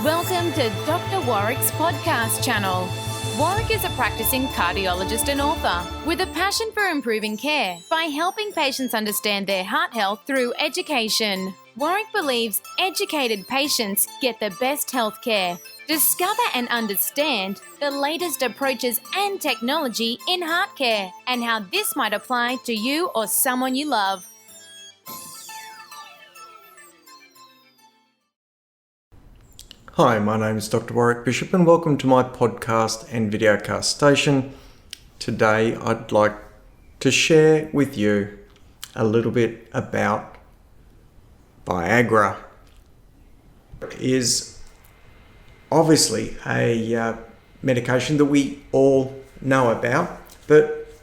Welcome to Doctor Warrick's podcast channel. Warrick is a practicing cardiologist and author with a passion for improving care by helping patients understand their heart health through education. Warrick believes educated patients get the best health care. Discover and understand the latest approaches and technology in heart care and how this might apply to you or someone you love. Hi, my name is Doctor Warrick Bishop and welcome to my podcast and videocast station. Today I'd like to share with you a little bit about Viagra. It is obviously a medication that we all know about, but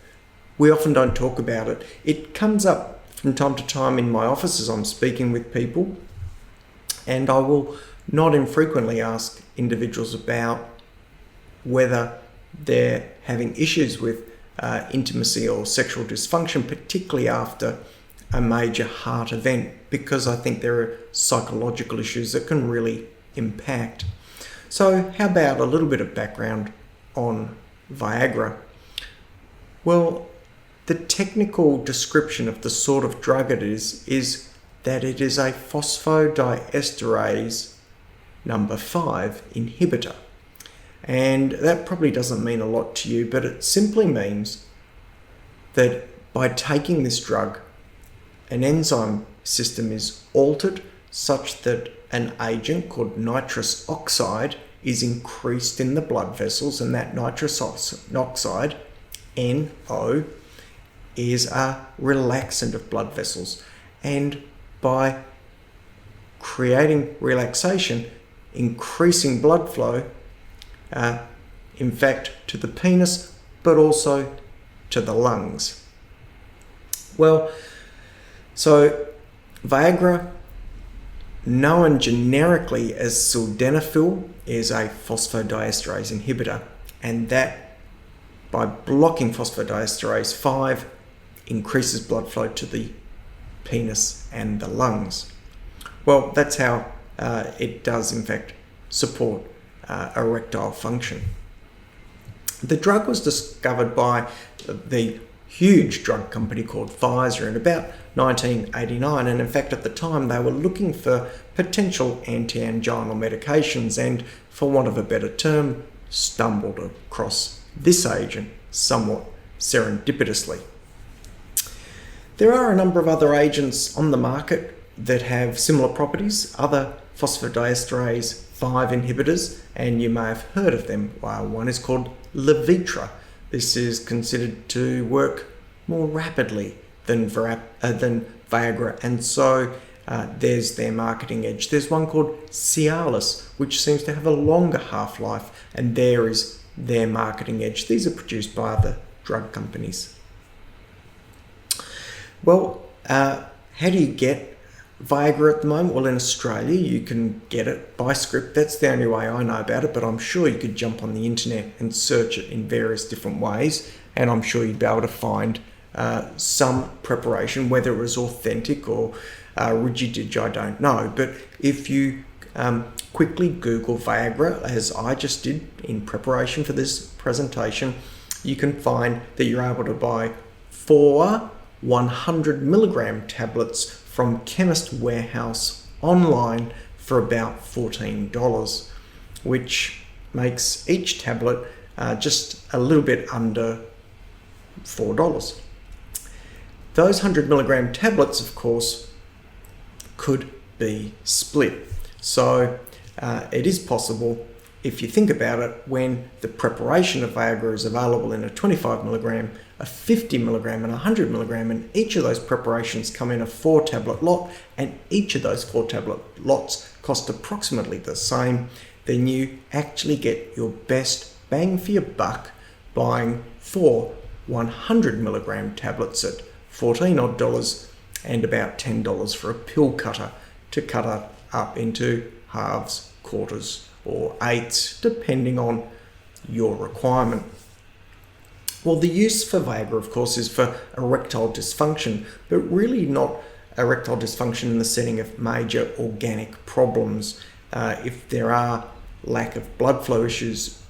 we often don't talk about it. It comes up from time to time in my office as I'm speaking with people, and I will not infrequently ask individuals about whether they're having issues with intimacy or sexual dysfunction, particularly after a major heart event, because I think there are psychological issues that can really impact. So how about a little bit of background on Viagra? Well, the technical description of the sort of drug it is that it is a phosphodiesterase number 5 inhibitor. And that probably doesn't mean a lot to you, but it simply means that by taking this drug, an enzyme system is altered such that an agent called nitrous oxide is increased in the blood vessels, and that nitrous oxide, NO, is a relaxant of blood vessels. And by creating relaxation, increasing blood flow, in fact, to the penis, but also to the lungs. Well, so Viagra, known generically as sildenafil, is a phosphodiesterase inhibitor, and that by blocking phosphodiesterase 5 increases blood flow to the penis and the lungs. Well, that's how it does in fact support erectile function. The drug was discovered by the huge drug company called Pfizer in about 1989, and in fact at the time they were looking for potential anti-anginal medications, and for want of a better term, stumbled across this agent somewhat serendipitously. There are a number of other agents on the market that have similar properties, other phosphodiesterase 5 inhibitors, and you may have heard of them. One is called Viagra. This is considered to work more rapidly than Viagra, and so there's their marketing edge. There's one called Cialis, which seems to have a longer half-life, and there is their marketing edge. These are produced by other drug companies. Well, how do you get Viagra at the moment? Well, in Australia, you can get it by script. That's the only way I know about it, but I'm sure you could jump on the internet and search it in various different ways, and I'm sure you'd be able to find some preparation, whether it was authentic or rigid, I don't know. But if you quickly Google Viagra, as I just did in preparation for this presentation, you can find that you're able to buy 4 100 milligram tablets from Chemist Warehouse online for about $14, which makes each tablet just a little bit under $4. Those 100 milligram tablets, of course, could be split. So it is possible, if you think about it, when the preparation of Viagra is available in a 25 milligram, a 50 milligram and a 100 milligram, and each of those preparations come in a 4 tablet lot, and each of those 4 tablet lots cost approximately the same, then you actually get your best bang for your buck buying 4 100 milligram tablets at $14 odd and about $10 for a pill cutter to cut it up into halves, quarters, or eighths, depending on your requirement. Well, the use for Viagra, of course, is for erectile dysfunction, but really not erectile dysfunction in the setting of major organic problems. If there are lack of blood flow issues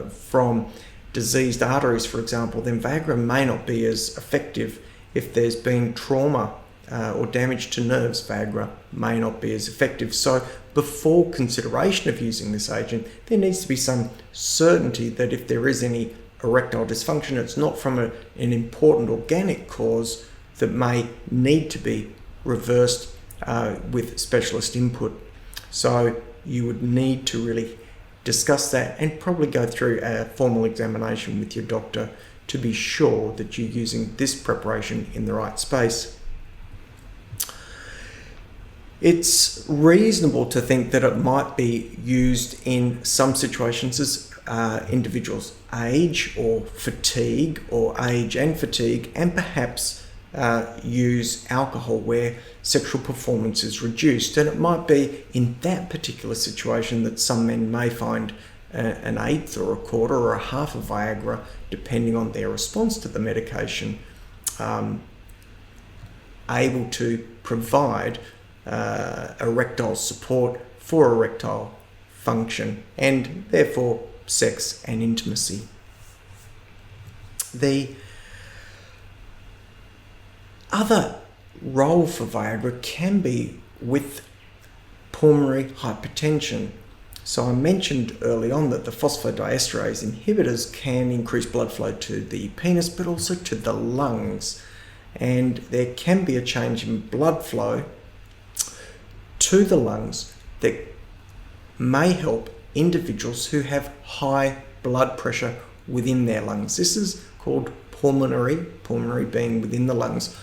from diseased arteries, for example, then Viagra may not be as effective. If there's been trauma or damage to nerves, Viagra may not be as effective. So before consideration of using this agent, there needs to be some certainty that if there is any erectile dysfunction, it's not from an important organic cause that may need to be reversed with specialist input. So you would need to really discuss that and probably go through a formal examination with your doctor to be sure that you're using this preparation in the right space. It's reasonable to think that it might be used in some situations as individuals age or fatigue, or age and fatigue, and perhaps use alcohol where sexual performance is reduced. And it might be in that particular situation that some men may find an eighth or a quarter or a half of Viagra, depending on their response to the medication, able to provide erectile support for erectile function and therefore sex and intimacy. The other role for Viagra can be with pulmonary hypertension. So I mentioned early on that the phosphodiesterase inhibitors can increase blood flow to the penis but also to the lungs, and there can be a change in blood flow to the lungs that may help individuals who have high blood pressure within their lungs. This is called pulmonary being within the lungs,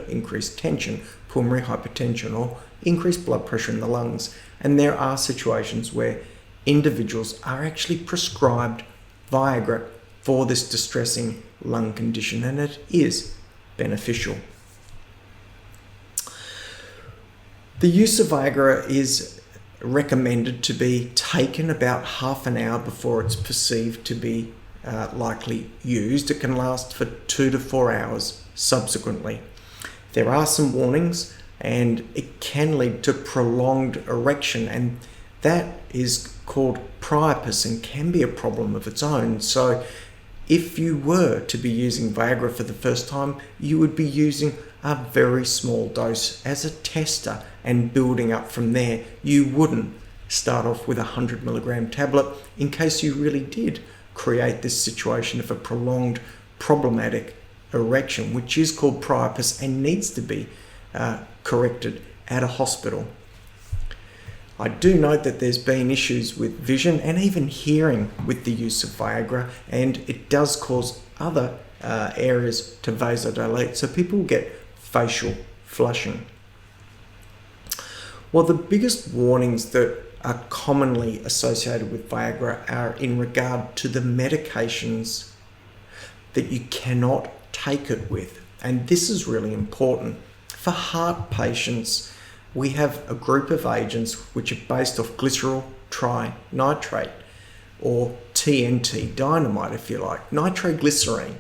increased tension, pulmonary hypertension, or increased blood pressure in the lungs. And there are situations where individuals are actually prescribed Viagra for this distressing lung condition, and it is beneficial. The use of Viagra is recommended to be taken about half an hour before it's perceived to be likely used. It can last for 2 to 4 hours subsequently. There are some warnings, and it can lead to prolonged erection, and that is called priapus and can be a problem of its own. So if you were to be using Viagra for the first time, you would be using a very small dose as a tester and building up from there. You wouldn't start off with a 100 milligram tablet in case you really did create this situation of a prolonged problematic erection, which is called priapus and needs to be corrected at a hospital. I do note that there's been issues with vision and even hearing with the use of Viagra, and it does cause other areas to vasodilate, so people get facial flushing. Well, the biggest warnings that are commonly associated with Viagra are in regard to the medications that you cannot take it with, and this is really important. For heart patients, we have a group of agents which are based off glycerol trinitrate, or TNT dynamite if you like, nitroglycerine.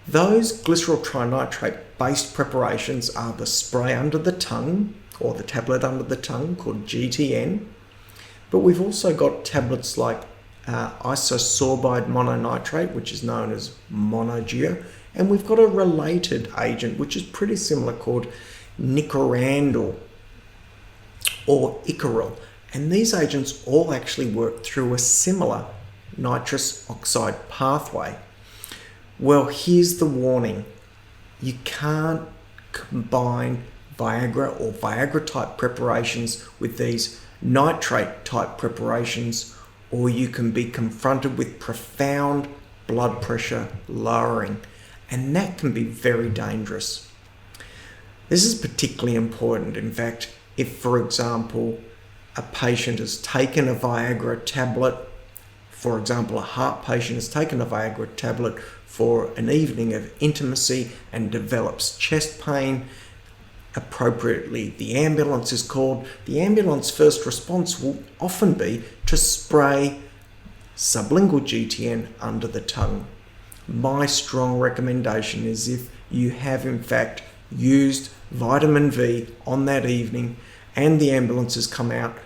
Those glycerol trinitrate based preparations are the spray under the tongue or the tablet under the tongue called GTN, but we've also got tablets like isosorbide mononitrate, which is known as Monogea, and we've got a related agent which is pretty similar called Nicorandil or Icaril, and these agents all actually work through a similar nitrous oxide pathway. Well, here's the warning. You can't combine Viagra or Viagra type preparations with these nitrate type preparations, or you can be confronted with profound blood pressure lowering, and that can be very dangerous. This is particularly important, in fact, if, for example, a patient has taken a Viagra tablet, for example, a heart patient has taken a Viagra tablet for an evening of intimacy and develops chest pain. Appropriately, the ambulance is called. The ambulance first response will often be to spray sublingual GTN under the tongue. My strong recommendation is, if you have in fact used vitamin V on that evening and the ambulance has come out,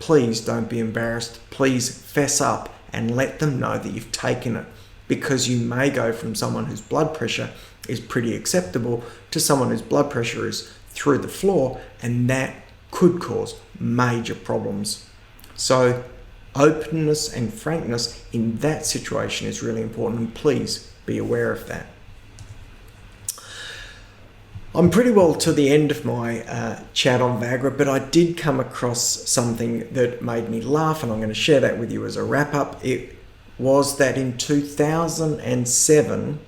please don't be embarrassed. Please fess up and let them know that you've taken it, because you may go from someone whose blood pressure is pretty acceptable to someone whose blood pressure is through the floor, and that could cause major problems. So openness and frankness in that situation is really important, and please be aware of that. I'm pretty well to the end of my chat on Viagra, but I did come across something that made me laugh, and I'm going to share that with you as a wrap up. It was that in 2007,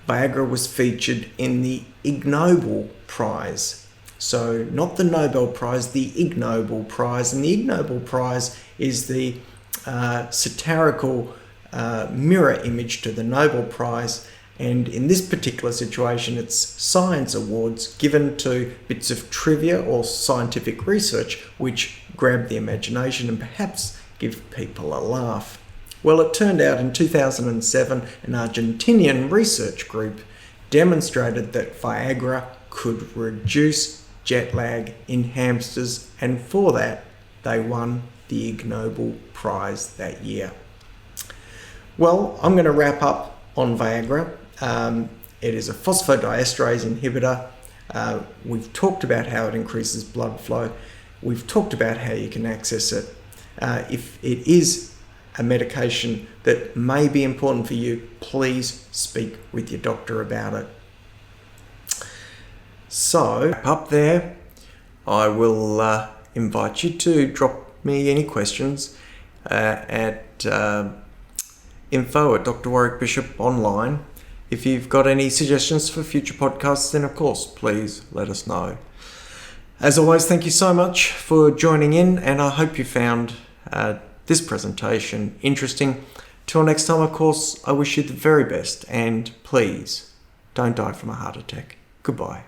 Viagra was featured in the Ig Nobel Prize. So not the Nobel Prize, the Ig Nobel Prize. And the Ig Nobel Prize is the satirical mirror image to the Nobel Prize. And in this particular situation, it's science awards given to bits of trivia or scientific research which grab the imagination and perhaps give people a laugh. Well, it turned out in 2007, an Argentinian research group demonstrated that Viagra could reduce jet lag in hamsters, and for that, they won the Ig Nobel Prize that year. Well, I'm going to wrap up on Viagra. It is a phosphodiesterase inhibitor. We've talked about how it increases blood flow. We've talked about how you can access it. If it is a medication that may be important for you, please speak with your doctor about it. So, up there, I will invite you to drop me any questions at info at Dr. Warrick Bishop online. If you've got any suggestions for future podcasts, then of course, please let us know. As always, thank you so much for joining in, and I hope you found this presentation interesting. Till next time, of course, I wish you the very best, and please don't die from a heart attack. Goodbye.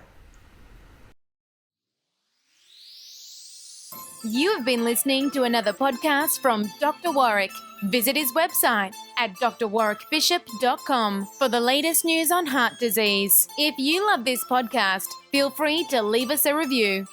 You have been listening to another podcast from Dr. Warrick. Visit his website at drwarrickbishop.com for the latest news on heart disease. If you love this podcast, feel free to leave us a review.